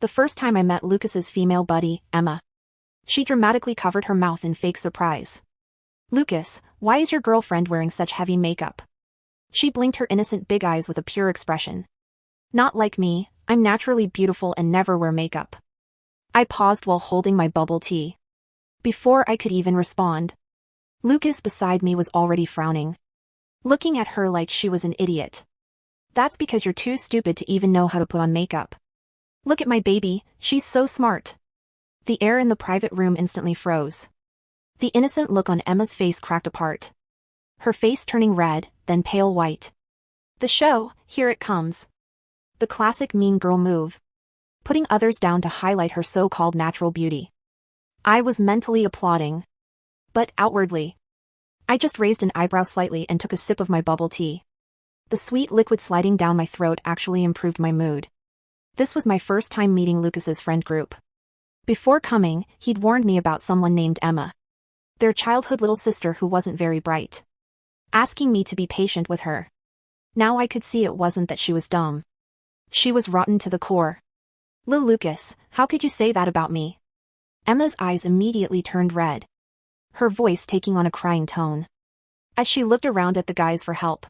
The first time I met Lucas's female buddy, Emma. She dramatically covered her mouth in fake surprise. "Lucas, why is your girlfriend wearing such heavy makeup?" She blinked her innocent big eyes with a pure expression. "Not like me, I'm naturally beautiful and never wear makeup." I paused while holding my bubble tea. Before I could even respond, Lucas beside me was already frowning, looking at her like she was an idiot. "That's because you're too stupid to even know how to put on makeup. Look at my baby, she's so smart." The air in the private room instantly froze. The innocent look on Emma's face cracked apart, her face turning red, then pale white. The show, here it comes. The classic mean girl move, putting others down to highlight her so-called natural beauty. I was mentally applauding, but outwardly, I just raised an eyebrow slightly and took a sip of my bubble tea. The sweet liquid sliding down my throat actually improved my mood. This was my first time meeting Lucas's friend group. Before coming, he'd warned me about someone named Emma, their childhood little sister who wasn't very bright, asking me to be patient with her. Now I could see it wasn't that she was dumb. She was rotten to the core. "Lil Lucas, how could you say that about me?" Emma's eyes immediately turned red, her voice taking on a crying tone, as she looked around at the guys for help.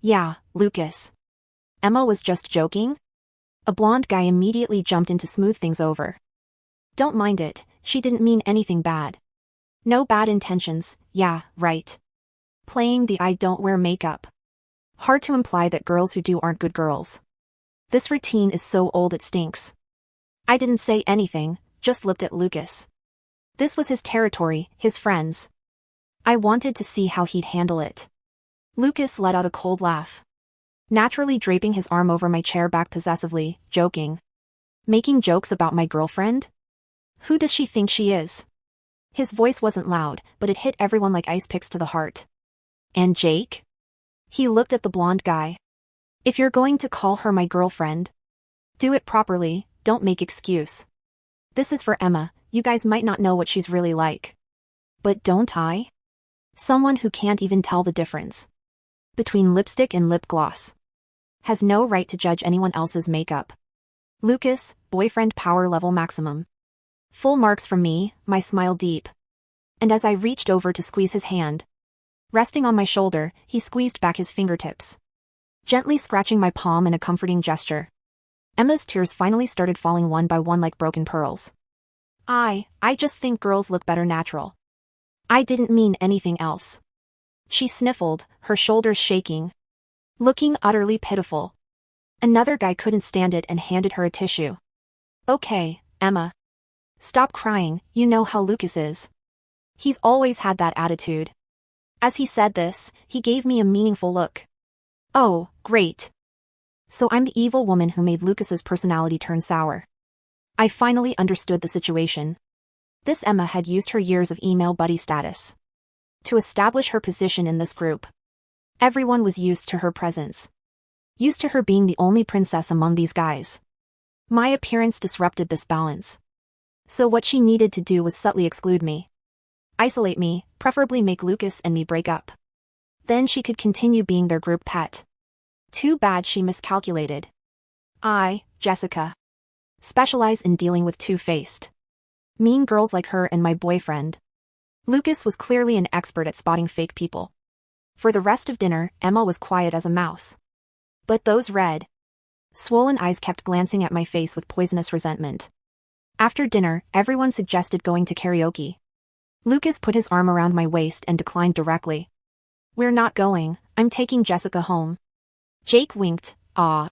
"Yeah, Lucas. Emma was just joking?" A blonde guy immediately jumped in to smooth things over. "Don't mind it, she didn't mean anything bad. No bad intentions, yeah, right. Playing the I don't wear makeup. Hard to imply that girls who do aren't good girls. This routine is so old it stinks." I didn't say anything, just looked at Lucas. This was his territory, his friends. I wanted to see how he'd handle it. Lucas let out a cold laugh, naturally draping his arm over my chair back possessively, joking. "Making jokes about my girlfriend? Who does she think she is?" His voice wasn't loud, but it hit everyone like ice picks to the heart. "And Jake?" He looked at the blonde guy. "If you're going to call her my girlfriend, do it properly, don't make excuse. This is for Emma, you guys might not know what she's really like. But don't I? Someone who can't even tell the difference between lipstick and lip gloss has no right to judge anyone else's makeup." Lucas, boyfriend power level maximum. Full marks from me, my smile deep. And as I reached over to squeeze his hand, resting on my shoulder, he squeezed back his fingertips, gently scratching my palm in a comforting gesture. Emma's tears finally started falling one by one like broken pearls. I just think girls look better natural. I didn't mean anything else." She sniffled, her shoulders shaking, looking utterly pitiful. Another guy couldn't stand it and handed her a tissue. "Okay, Emma. Stop crying, you know how Lucas is. He's always had that attitude." As he said this, he gave me a meaningful look. "Oh, great. So I'm the evil woman who made Lucas's personality turn sour." I finally understood the situation. This Emma had used her years of email buddy status to establish her position in this group. Everyone was used to her presence, used to her being the only princess among these guys. My appearance disrupted this balance. So what she needed to do was subtly exclude me, isolate me, preferably make Lucas and me break up. Then she could continue being their group pet. Too bad she miscalculated. I, Jessica, specialize in dealing with two-faced, mean girls like her and my boyfriend. Lucas was clearly an expert at spotting fake people. For the rest of dinner, Emma was quiet as a mouse. But those red, swollen eyes kept glancing at my face with poisonous resentment. After dinner, everyone suggested going to karaoke. Lucas put his arm around my waist and declined directly. "We're not going, I'm taking Jessica home." Jake winked, "Aw.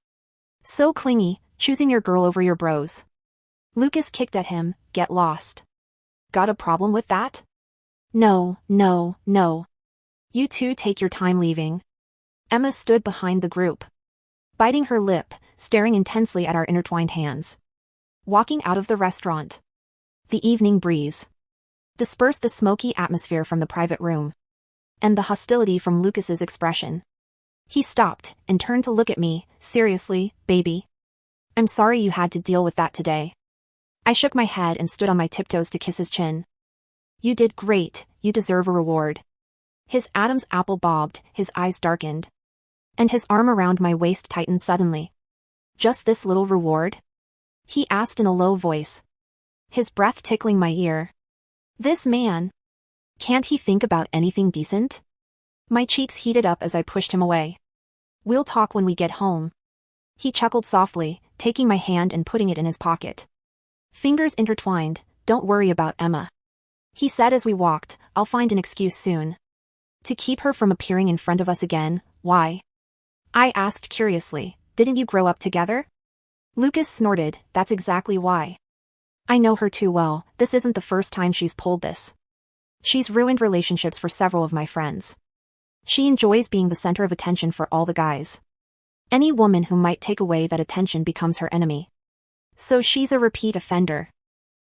So clingy, choosing your girl over your bros." Lucas kicked at him, "Get lost. Got a problem with that?" No. You two take your time leaving." Emma stood behind the group, biting her lip, staring intensely at our intertwined hands. Walking out of the restaurant, the evening breeze dispersed the smoky atmosphere from the private room, and the hostility from Lucas's expression. He stopped and turned to look at me. "Seriously, baby? I'm sorry you had to deal with that today." I shook my head and stood on my tiptoes to kiss his chin. "You did great, you deserve a reward." His Adam's apple bobbed, his eyes darkened, and his arm around my waist tightened suddenly. "Just this little reward?" He asked in a low voice, his breath tickling my ear. This man. Can't he think about anything decent? My cheeks heated up as I pushed him away. We'll talk when we get home. He chuckled softly, taking my hand and putting it in his pocket. Fingers intertwined, don't worry about Emma. He said as we walked, I'll find an excuse soon. To keep her from appearing in front of us again, why? I asked curiously, didn't you grow up together? Lucas snorted, that's exactly why. I know her too well, this isn't the first time she's pulled this. She's ruined relationships for several of my friends. She enjoys being the center of attention for all the guys. Any woman who might take away that attention becomes her enemy. So she's a repeat offender.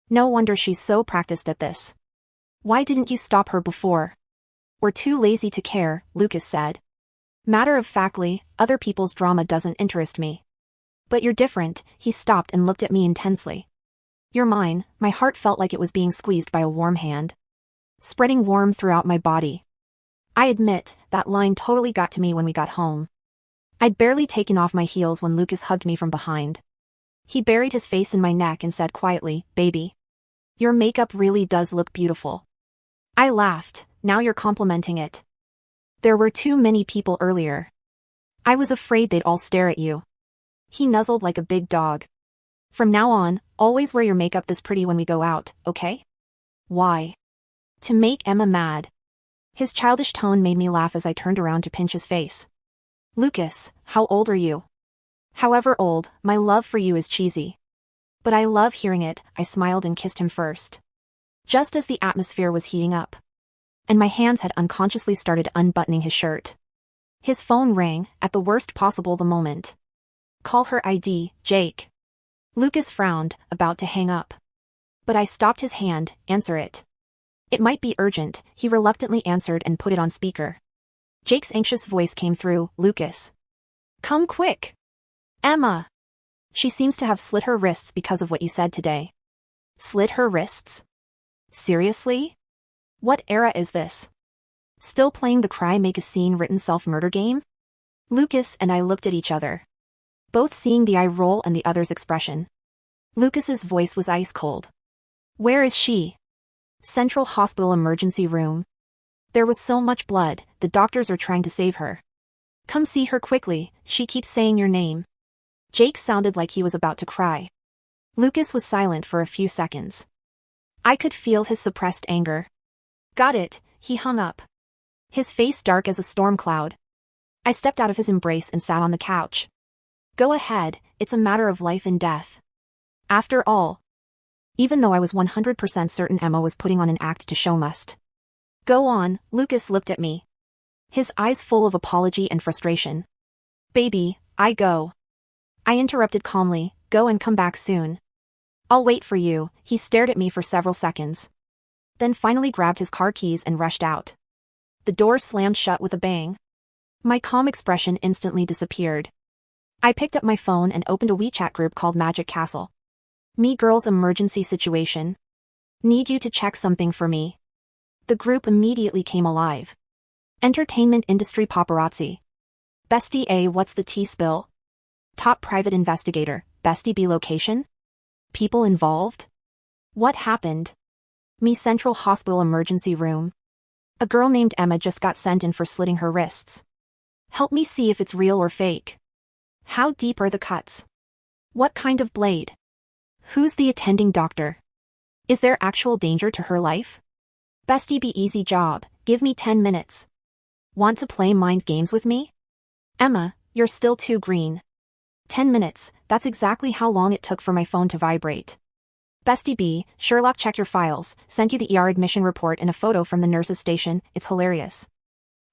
No wonder she's so practiced at this. Why didn't you stop her before? We're too lazy to care, Lucas said. Matter-of-factly, other people's drama doesn't interest me. But you're different, he stopped and looked at me intensely. You're mine, my heart felt like it was being squeezed by a warm hand. Spreading warm throughout my body. I admit, that line totally got to me when we got home. I'd barely taken off my heels when Lucas hugged me from behind. He buried his face in my neck and said quietly, baby. Your makeup really does look beautiful. I laughed, now you're complimenting it. There were too many people earlier. I was afraid they'd all stare at you. He nuzzled like a big dog. From now on, always wear your makeup this pretty when we go out, okay? Why? To make Emma mad. His childish tone made me laugh as I turned around to pinch his face. Lucas, how old are you? However old, my love for you is cheesy. But I love hearing it, I smiled and kissed him first. Just as the atmosphere was heating up. And my hands had unconsciously started unbuttoning his shirt. His phone rang, at the worst possible the moment. Call her ID, Jake. Lucas frowned, about to hang up. But I stopped his hand, answer it. It might be urgent, he reluctantly answered and put it on speaker. Jake's anxious voice came through, Lucas. Come quick. Emma. She seems to have slit her wrists because of what you said today. Slit her wrists? Seriously? What era is this? Still playing the cry make a scene written self-murder game? Lucas and I looked at each other. Both seeing the eye roll and the other's expression. Lucas's voice was ice cold. Where is she? Central Hospital emergency room. There was so much blood, the doctors are trying to save her. Come see her quickly, she keeps saying your name. Jake sounded like he was about to cry. Lucas was silent for a few seconds. I could feel his suppressed anger. Got it, he hung up. His face dark as a storm cloud. I stepped out of his embrace and sat on the couch. Go ahead, it's a matter of life and death. After all. Even though I was 100% certain Emma was putting on an act to show must. Go on, Lucas looked at me. His eyes full of apology and frustration. Baby, I go. I interrupted calmly, go and come back soon. I'll wait for you, he stared at me for several seconds. Then finally grabbed his car keys and rushed out. The door slammed shut with a bang. My calm expression instantly disappeared. I picked up my phone and opened a WeChat group called Magic Castle. Me girls emergency situation. Need you to check something for me. The group immediately came alive. Entertainment industry paparazzi. Bestie A, what's the tea spill? Top private investigator, Bestie B location? People involved? What happened? Me Central Hospital emergency room. A girl named Emma just got sent in for slitting her wrists. Help me see if it's real or fake. How deep are the cuts? What kind of blade? Who's the attending doctor? Is there actual danger to her life? Bestie B, easy job, give me 10 minutes. Want to play mind games with me? Emma, you're still too green. 10 minutes, that's exactly how long it took for my phone to vibrate. Bestie B, Sherlock, check your files, sent you the ER admission report and a photo from the nurse's station, it's hilarious.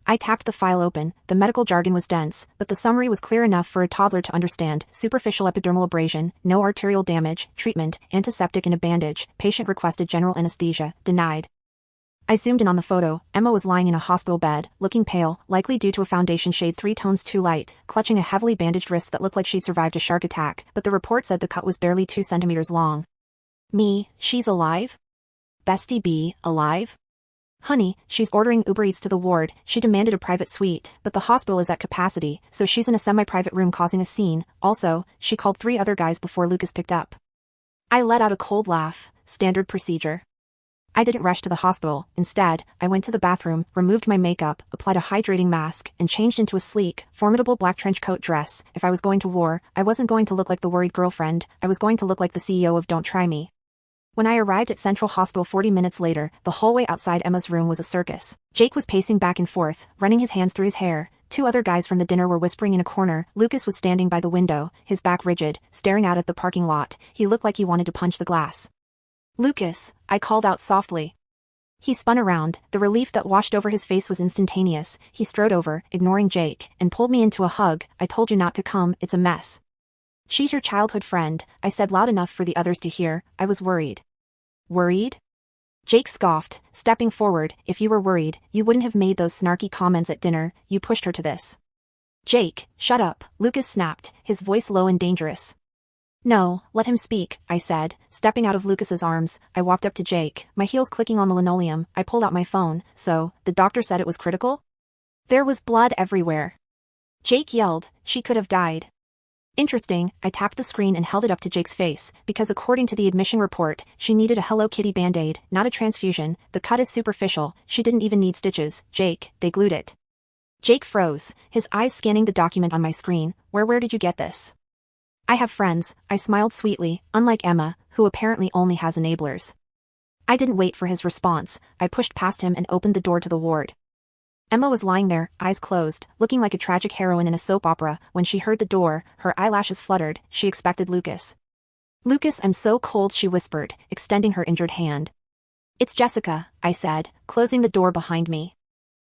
I tapped the file open, the medical jargon was dense, but the summary was clear enough for a toddler to understand. Superficial epidermal abrasion, no arterial damage, treatment, antiseptic and a bandage, patient requested general anesthesia, denied. I zoomed in on the photo. Emma was lying in a hospital bed, looking pale, likely due to a foundation shade 3 tones too light, clutching a heavily bandaged wrist that looked like she'd survived a shark attack, but the report said the cut was barely 2 centimeters long. Me, she's alive? Bestie B, alive? Honey, she's ordering Uber Eats to the ward, she demanded a private suite, but the hospital is at capacity, so she's in a semi-private room causing a scene. Also, she called 3 other guys before Lucas picked up. I let out a cold laugh, standard procedure. I didn't rush to the hospital. Instead, I went to the bathroom, removed my makeup, applied a hydrating mask, and changed into a sleek, formidable black trench coat dress. If I was going to war, I wasn't going to look like the worried girlfriend, I was going to look like the CEO of Don't Try Me. When I arrived at Central Hospital 40 minutes later, the hallway outside Emma's room was a circus. Jake was pacing back and forth, running his hands through his hair. Two other guys from the dinner were whispering in a corner. Lucas was standing by the window, his back rigid, staring out at the parking lot. He looked like he wanted to punch the glass. "Lucas," I called out softly. He spun around. The relief that washed over his face was instantaneous. He strode over, ignoring Jake, and pulled me into a hug. "I told you not to come, it's a mess." "She's your childhood friend," I said loud enough for the others to hear. I was worried. "Worried?" Jake scoffed, stepping forward. "If you were worried, you wouldn't have made those snarky comments at dinner. You pushed her to this." "Jake, shut up," Lucas snapped, his voice low and dangerous. "No, let him speak," I said, stepping out of Lucas's arms. I walked up to Jake, my heels clicking on the linoleum. I pulled out my phone. "So, the doctor said it was critical?" "There was blood everywhere." Jake yelled. "She could have died." "Interesting." I tapped the screen and held it up to Jake's face, because according to the admission report, she needed a Hello Kitty band-aid, not a transfusion. The cut is superficial, she didn't even need stitches. "Jake, they glued it." Jake froze, his eyes scanning the document on my screen. Where did you get this?" "I have friends," I smiled sweetly, unlike Emma, who apparently only has enablers. I didn't wait for his response. I pushed past him and opened the door to the ward. Emma was lying there, eyes closed, looking like a tragic heroine in a soap opera. When she heard the door, her eyelashes fluttered. She expected Lucas. "Lucas, I'm so cold," she whispered, extending her injured hand. "It's Jessica," I said, closing the door behind me.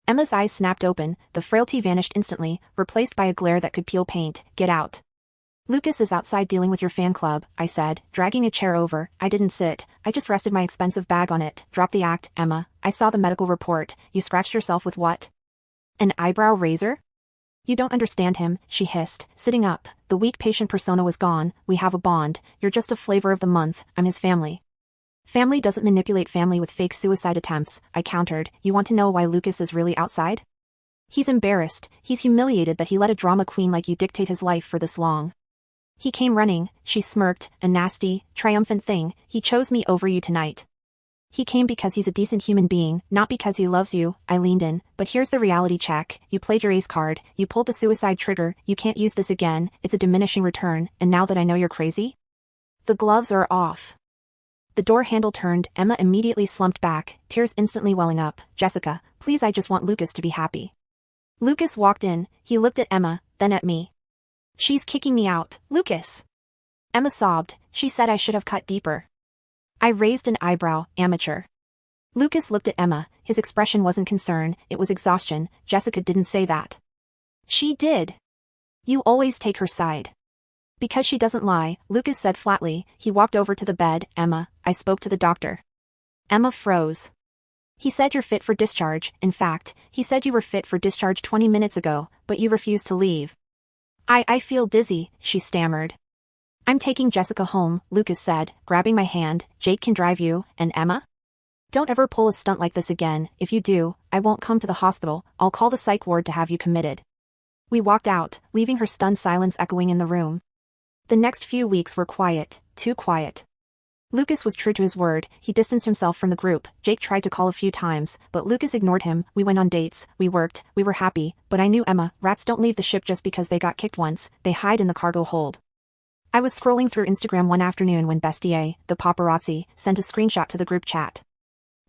Emma's eyes snapped open, the frailty vanished instantly, replaced by a glare that could peel paint. "Get out." "Lucas is outside dealing with your fan club," I said, dragging a chair over. I didn't sit, I just rested my expensive bag on it. "Drop the act, Emma. I saw the medical report. You scratched yourself with what? An eyebrow razor?" "You don't understand him," she hissed, sitting up. The weak patient persona was gone. "We have a bond. You're just a flavor of the month. I'm his family." "Family doesn't manipulate family with fake suicide attempts," I countered. "You want to know why Lucas is really outside? He's embarrassed. He's humiliated that he let a drama queen like you dictate his life for this long. He came running," she smirked, "a nasty, triumphant thing. He chose me over you tonight. He came because he's a decent human being, not because he loves you." I leaned in. "But here's the reality check. You played your ace card, you pulled the suicide trigger, you can't use this again, it's a diminishing return, and now that I know you're crazy?" "The gloves are off." The door handle turned. Emma immediately slumped back, tears instantly welling up. "Jessica, please, I just want Lucas to be happy." Lucas walked in. He looked at Emma, then at me. "She's kicking me out, Lucas." Emma sobbed. She said I should have cut deeper. I raised an eyebrow. "Amateur." Lucas looked at Emma. His expression wasn't concern, it was exhaustion. "Jessica didn't say that." "She did. You always take her side." "Because she doesn't lie," Lucas said flatly. He walked over to the bed. "Emma, I spoke to the doctor." Emma froze. "He said you're fit for discharge. In fact, he said you were fit for discharge 20 minutes ago, but you refused to leave." I feel dizzy," she stammered. "I'm taking Jessica home," Lucas said, grabbing my hand. "Jake can drive you, and Emma? Don't ever pull a stunt like this again. If you do, I won't come to the hospital. I'll call the psych ward to have you committed." We walked out, leaving her stunned silence echoing in the room. The next few weeks were quiet, too quiet. Lucas was true to his word. He distanced himself from the group. Jake tried to call a few times, but Lucas ignored him. We went on dates, we worked, we were happy, but I knew Emma, rats don't leave the ship just because they got kicked once, they hide in the cargo hold. I was scrolling through Instagram one afternoon when Bestie A, the paparazzi, sent a screenshot to the group chat.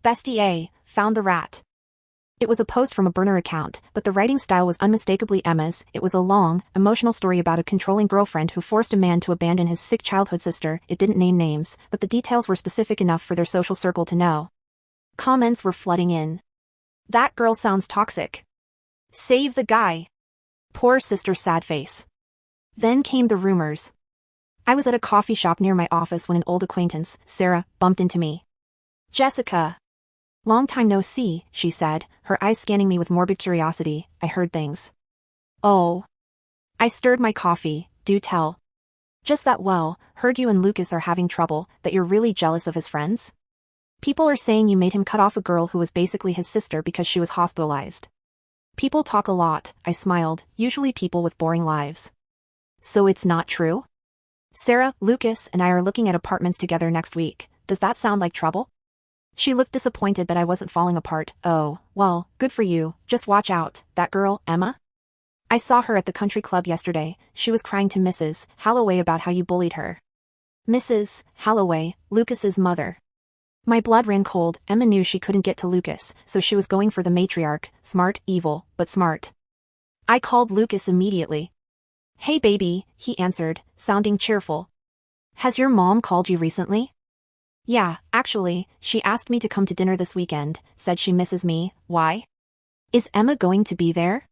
"Bestie A, found the rat." It was a post from a burner account, but the writing style was unmistakably Emma's. It was a long, emotional story about a controlling girlfriend who forced a man to abandon his sick childhood sister. It didn't name names, but the details were specific enough for their social circle to know. Comments were flooding in. "That girl sounds toxic. Save the guy. Poor sister, sad face." Then came the rumors. I was at a coffee shop near my office when an old acquaintance, Sarah, bumped into me. "Jessica. Long time no see," she said, her eyes scanning me with morbid curiosity. "I heard things." "Oh." I stirred my coffee. "Do tell." "Just that, well, heard you and Lucas are having trouble, that you're really jealous of his friends. People are saying you made him cut off a girl who was basically his sister because she was hospitalized." "People talk a lot," I smiled, "usually people with boring lives." "So it's not true?" Sarah, Lucas, and I are looking at apartments together next week. Does that sound like trouble? She looked disappointed that I wasn't falling apart. Oh, well, good for you. Just watch out. That girl, Emma? I saw her at the country club yesterday. She was crying to Mrs. Holloway about how you bullied her. Mrs. Holloway, Lucas's mother. My blood ran cold. Emma knew she couldn't get to Lucas, so she was going for the matriarch. Smart, evil, but smart. I called Lucas immediately. Hey baby, he answered, sounding cheerful. Has your mom called you recently? Yeah, actually, she asked me to come to dinner this weekend, said she misses me. Why? Is Emma going to be there?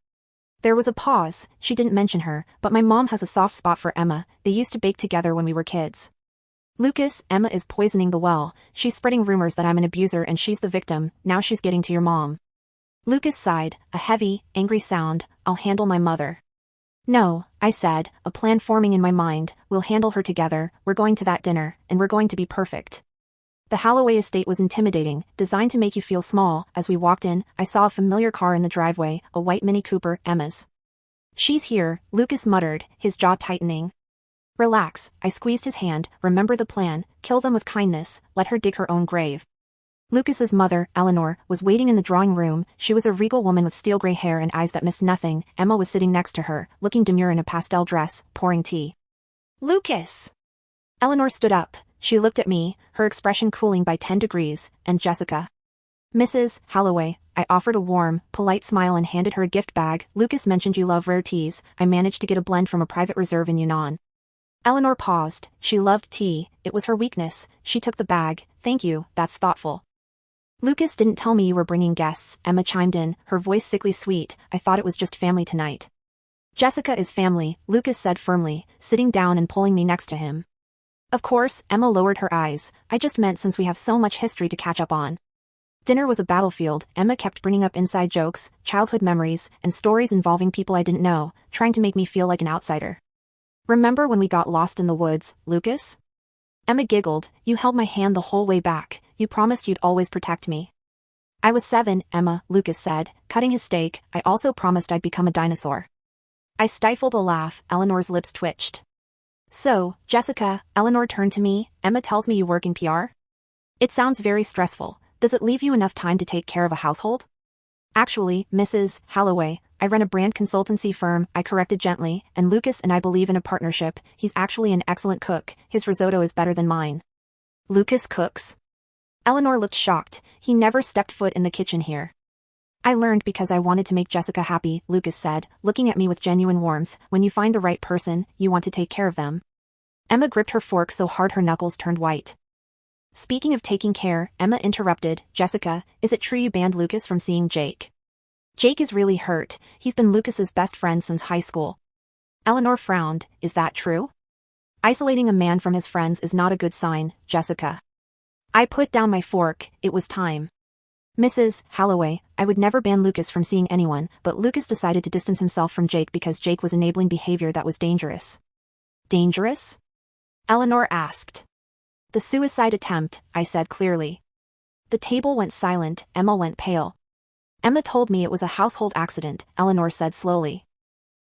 There was a pause. She didn't mention her, but my mom has a soft spot for Emma. They used to bake together when we were kids. Lucas, Emma is poisoning the well. She's spreading rumors that I'm an abuser and she's the victim. Now she's getting to your mom. Lucas sighed, a heavy, angry sound. I'll handle my mother. No, I said, a plan forming in my mind. We'll handle her together. We're going to that dinner, and we're going to be perfect. The Holloway estate was intimidating, designed to make you feel small. As we walked in, I saw a familiar car in the driveway, a white Mini Cooper, Emma's. She's here, Lucas muttered, his jaw tightening. Relax, I squeezed his hand. Remember the plan, kill them with kindness, let her dig her own grave. Lucas's mother, Eleanor, was waiting in the drawing room. She was a regal woman with steel gray hair and eyes that missed nothing. Emma was sitting next to her, looking demure in a pastel dress, pouring tea. Lucas! Eleanor stood up. She looked at me, her expression cooling by 10 degrees, and Jessica. Mrs. Holloway, I offered a warm, polite smile and handed her a gift bag. Lucas mentioned you love rare teas. I managed to get a blend from a private reserve in Yunnan. Eleanor paused. She loved tea. It was her weakness. She took the bag. Thank you, that's thoughtful. Lucas didn't tell me you were bringing guests, Emma chimed in, her voice sickly sweet. I thought it was just family tonight. Jessica is family, Lucas said firmly, sitting down and pulling me next to him. Of course, Emma lowered her eyes. I just meant since we have so much history to catch up on. Dinner was a battlefield. Emma kept bringing up inside jokes, childhood memories, and stories involving people I didn't know, trying to make me feel like an outsider. Remember when we got lost in the woods, Lucas? Emma giggled. You held my hand the whole way back. You promised you'd always protect me. I was 7, Emma, Lucas said, cutting his steak. I also promised I'd become a dinosaur. I stifled a laugh. Eleanor's lips twitched. So, Jessica, Eleanor turned to me. Emma tells me you work in PR? It sounds very stressful. Does it leave you enough time to take care of a household? Actually, Mrs. Holloway, I run a brand consultancy firm, I corrected gently, and Lucas and I believe in a partnership. He's actually an excellent cook. His risotto is better than mine. Lucas cooks? Eleanor looked shocked. He never stepped foot in the kitchen here. I learned because I wanted to make Jessica happy, Lucas said, looking at me with genuine warmth. When you find the right person, you want to take care of them. Emma gripped her fork so hard her knuckles turned white. Speaking of taking care, Emma interrupted. Jessica, is it true you banned Lucas from seeing Jake? Jake is really hurt. He's been Lucas's best friend since high school. Eleanor frowned. Is that true? Isolating a man from his friends is not a good sign, Jessica. I put down my fork. It was time. Mrs. Holloway, I would never ban Lucas from seeing anyone, but Lucas decided to distance himself from Jake because Jake was enabling behavior that was dangerous. Dangerous? Eleanor asked. The suicide attempt, I said clearly. The table went silent. Emma went pale. Emma told me it was a household accident, Eleanor said slowly.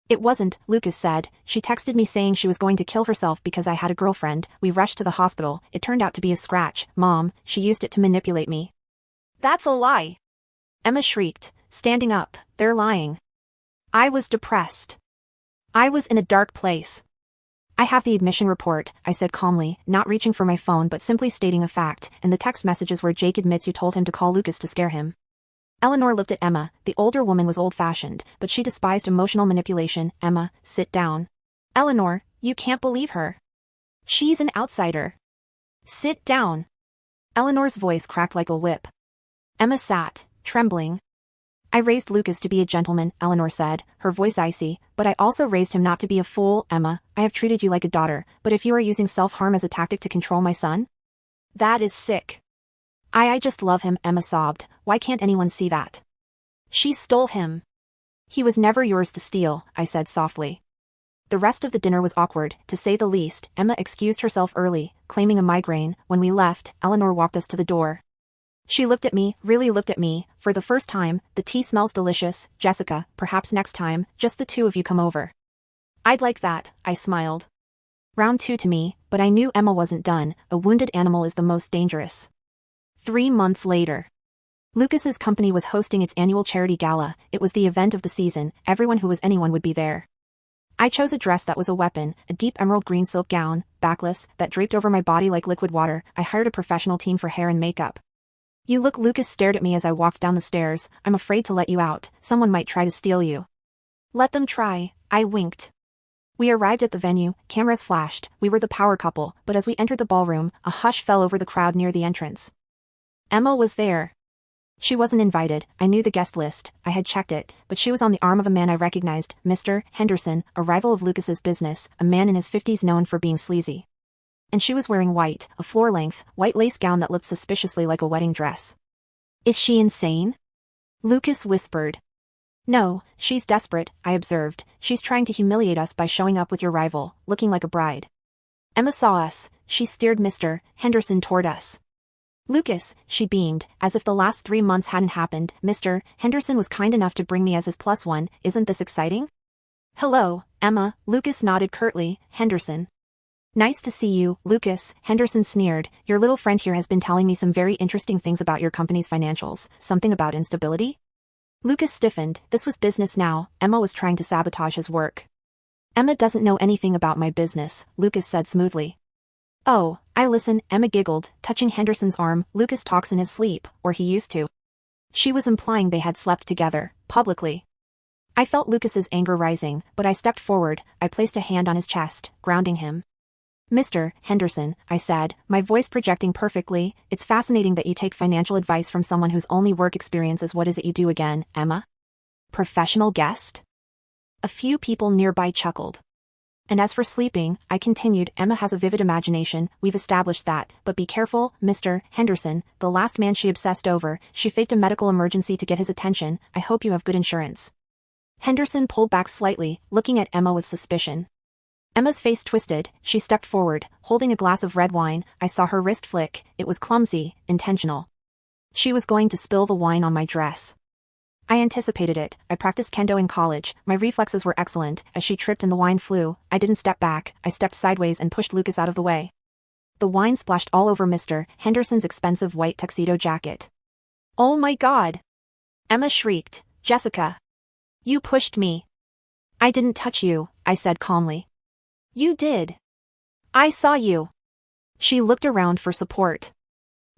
It wasn't, Lucas said. She texted me saying she was going to kill herself because I had a girlfriend. We rushed to the hospital. It turned out to be a scratch. Mom, she used it to manipulate me. That's a lie. Emma shrieked, standing up. They're lying. I was depressed. I was in a dark place. I have the admission report, I said calmly, not reaching for my phone but simply stating a fact, and the text messages where Jake admits you told him to call Lucas to scare him. Eleanor looked at Emma. The older woman was old-fashioned, but she despised emotional manipulation. Emma, sit down. Eleanor, you can't believe her. She's an outsider. Sit down. Eleanor's voice cracked like a whip. Emma sat, trembling. I raised Lucas to be a gentleman, Eleanor said, her voice icy, but I also raised him not to be a fool. Emma, I have treated you like a daughter, but if you are using self-harm as a tactic to control my son? That is sick. I just love him, Emma sobbed. Why can't anyone see that? She stole him. He was never yours to steal, I said softly. The rest of the dinner was awkward, to say the least. Emma excused herself early, claiming a migraine. When we left, Eleanor walked us to the door. She looked at me, really looked at me, for the first time. The tea smells delicious, Jessica, perhaps next time, just the two of you come over. I'd like that, I smiled. Round 2 to me, but I knew Emma wasn't done. A wounded animal is the most dangerous. 3 months later. Lucas's company was hosting its annual charity gala. It was the event of the season. Everyone who was anyone would be there. I chose a dress that was a weapon, a deep emerald green silk gown, backless, that draped over my body like liquid water. I hired a professional team for hair and makeup. You look, Lucas stared at me as I walked down the stairs. I'm afraid to let you out. Someone might try to steal you. Let them try, I winked. We arrived at the venue, cameras flashed, we were the power couple, but as we entered the ballroom, a hush fell over the crowd near the entrance. Emma was there. She wasn't invited. I knew the guest list, I had checked it, but she was on the arm of a man I recognized, Mr. Henderson, a rival of Lucas's business, a man in his 50s known for being sleazy. And she was wearing white, a floor-length, white lace gown that looked suspiciously like a wedding dress. Is she insane? Lucas whispered. No, she's desperate, I observed. She's trying to humiliate us by showing up with your rival, looking like a bride. Emma saw us. She steered Mr. Henderson toward us. Lucas, she beamed, as if the last 3 months hadn't happened. Mr. Henderson was kind enough to bring me as his +1, isn't this exciting? Hello, Emma, Lucas nodded curtly. Henderson. Nice to see you, Lucas, Henderson sneered. Your little friend here has been telling me some very interesting things about your company's financials. Something about instability? Lucas stiffened. This was business now. Emma was trying to sabotage his work. Emma doesn't know anything about my business, Lucas said smoothly. Oh, I listen, Emma giggled, touching Henderson's arm. Lucas talks in his sleep, or he used to. She was implying they had slept together, publicly. I felt Lucas's anger rising, but I stepped forward. I placed a hand on his chest, grounding him. Mr. Henderson, I said, my voice projecting perfectly, it's fascinating that you take financial advice from someone whose only work experience is what is it you do again, Emma? Professional guest? A few people nearby chuckled. And as for sleeping, I continued, Emma has a vivid imagination, we've established that, but be careful, Mr. Henderson, the last man she obsessed over, she faked a medical emergency to get his attention, I hope you have good insurance. Henderson pulled back slightly, looking at Emma with suspicion. Emma's face twisted, she stepped forward, holding a glass of red wine. I saw her wrist flick, it was clumsy, intentional. She was going to spill the wine on my dress. I anticipated it. I practiced kendo in college. My reflexes were excellent. As she tripped and the wine flew, I didn't step back. I stepped sideways and pushed Lucas out of the way. The wine splashed all over Mr. Henderson's expensive white tuxedo jacket. Oh my God! Emma shrieked. Jessica! You pushed me. I didn't touch you, I said calmly. You did. I saw you. She looked around for support.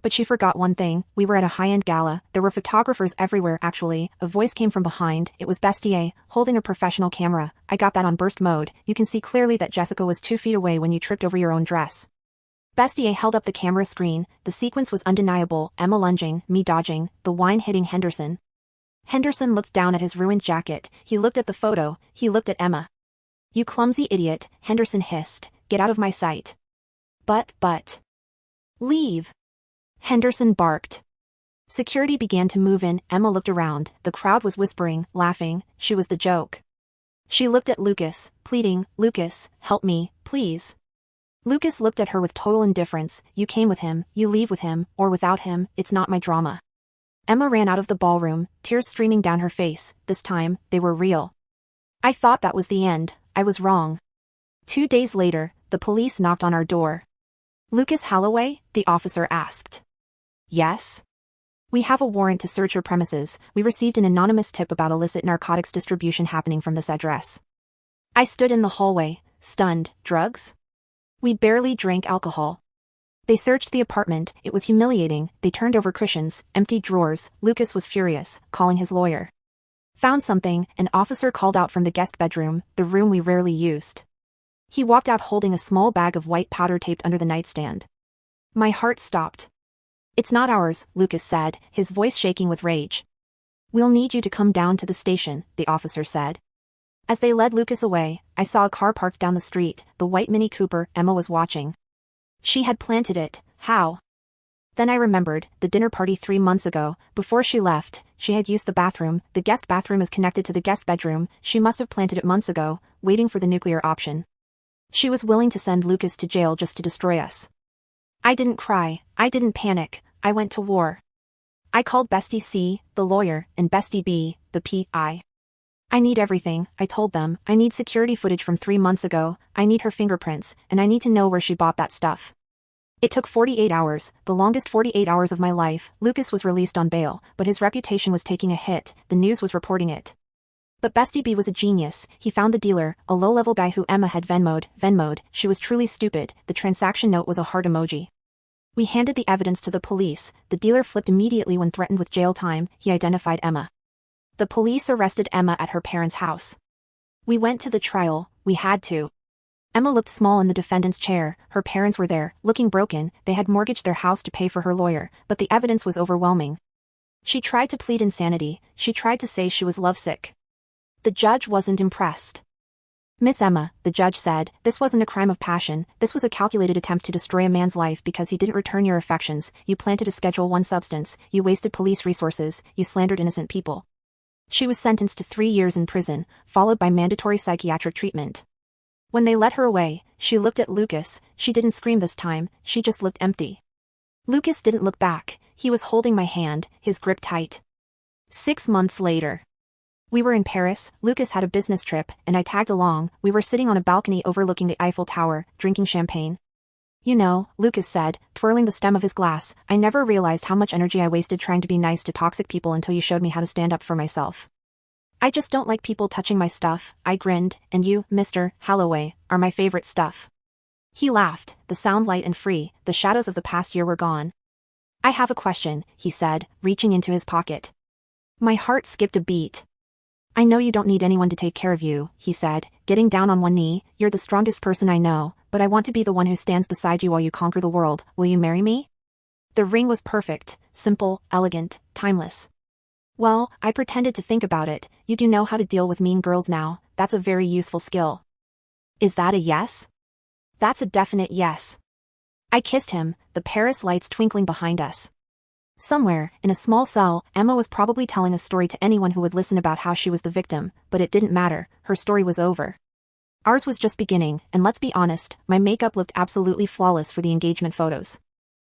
But she forgot one thing, we were at a high-end gala, there were photographers everywhere actually, a voice came from behind, it was Bestier, holding a professional camera. I got that on burst mode, you can see clearly that Jessica was 2 feet away when you tripped over your own dress. Bestier held up the camera screen, the sequence was undeniable, Emma lunging, me dodging, the wine hitting Henderson. Henderson looked down at his ruined jacket, he looked at the photo, he looked at Emma. You clumsy idiot, Henderson hissed, get out of my sight. But. Leave. Henderson barked. Security began to move in, Emma looked around, the crowd was whispering, laughing, she was the joke. She looked at Lucas, pleading, Lucas, help me, please. Lucas looked at her with total indifference, you came with him, you leave with him, or without him, it's not my drama. Emma ran out of the ballroom, tears streaming down her face, this time, they were real. I thought that was the end, I was wrong. 2 days later, the police knocked on our door. Lucas Holloway? The officer asked. Yes? We have a warrant to search your premises. We received an anonymous tip about illicit narcotics distribution happening from this address. I stood in the hallway, stunned. Drugs? We barely drank alcohol. They searched the apartment, it was humiliating, they turned over cushions, emptied drawers. Lucas was furious, calling his lawyer. Found something, an officer called out from the guest bedroom, the room we rarely used. He walked out holding a small bag of white powder taped under the nightstand. My heart stopped. It's not ours, Lucas said, his voice shaking with rage. We'll need you to come down to the station, the officer said. As they led Lucas away, I saw a car parked down the street, the white Mini Cooper. Emma was watching. She had planted it. How? Then I remembered, the dinner party 3 months ago, before she left, she had used the bathroom, the guest bathroom is connected to the guest bedroom, she must have planted it months ago, waiting for the nuclear option. She was willing to send Lucas to jail just to destroy us. I didn't cry, I didn't panic, I went to war. I called Bestie C, the lawyer, and Bestie B, the PI. I need everything, I told them. I need security footage from 3 months ago, I need her fingerprints, and I need to know where she bought that stuff. It took 48 hours, the longest 48 hours of my life. Lucas was released on bail, but his reputation was taking a hit, the news was reporting it. But Bestie B was a genius. He found the dealer, a low-level guy who Emma had Venmo'd. She was truly stupid. The transaction note was a heart emoji. We handed the evidence to the police. The dealer flipped immediately when threatened with jail time. He identified Emma. The police arrested Emma at her parents' house. We went to the trial. We had to. Emma looked small in the defendant's chair. Her parents were there, looking broken. They had mortgaged their house to pay for her lawyer, but the evidence was overwhelming. She tried to plead insanity. She tried to say she was lovesick. The judge wasn't impressed. Miss Emma, the judge said, this wasn't a crime of passion, this was a calculated attempt to destroy a man's life because he didn't return your affections, you planted a Schedule I substance, you wasted police resources, you slandered innocent people. She was sentenced to 3 years in prison, followed by mandatory psychiatric treatment. When they let her away, she looked at Lucas. She didn't scream this time, she just looked empty. Lucas didn't look back, he was holding my hand, his grip tight. 6 months later. We were in Paris, Lucas had a business trip, and I tagged along. We were sitting on a balcony overlooking the Eiffel Tower, drinking champagne. You know, Lucas said, twirling the stem of his glass, I never realized how much energy I wasted trying to be nice to toxic people until you showed me how to stand up for myself. I just don't like people touching my stuff, I grinned, and you, Mr. Holloway, are my favorite stuff. He laughed, the sound light and free, the shadows of the past year were gone. I have a question, he said, reaching into his pocket. My heart skipped a beat. I know you don't need anyone to take care of you, he said, getting down on one knee, you're the strongest person I know, but I want to be the one who stands beside you while you conquer the world, will you marry me? The ring was perfect, simple, elegant, timeless. Well, I pretended to think about it, you do know how to deal with mean girls now, that's a very useful skill. Is that a yes? That's a definite yes. I kissed him, the Paris lights twinkling behind us. Somewhere, in a small cell, Emma was probably telling a story to anyone who would listen about how she was the victim, but it didn't matter, her story was over. Ours was just beginning, and let's be honest, my makeup looked absolutely flawless for the engagement photos.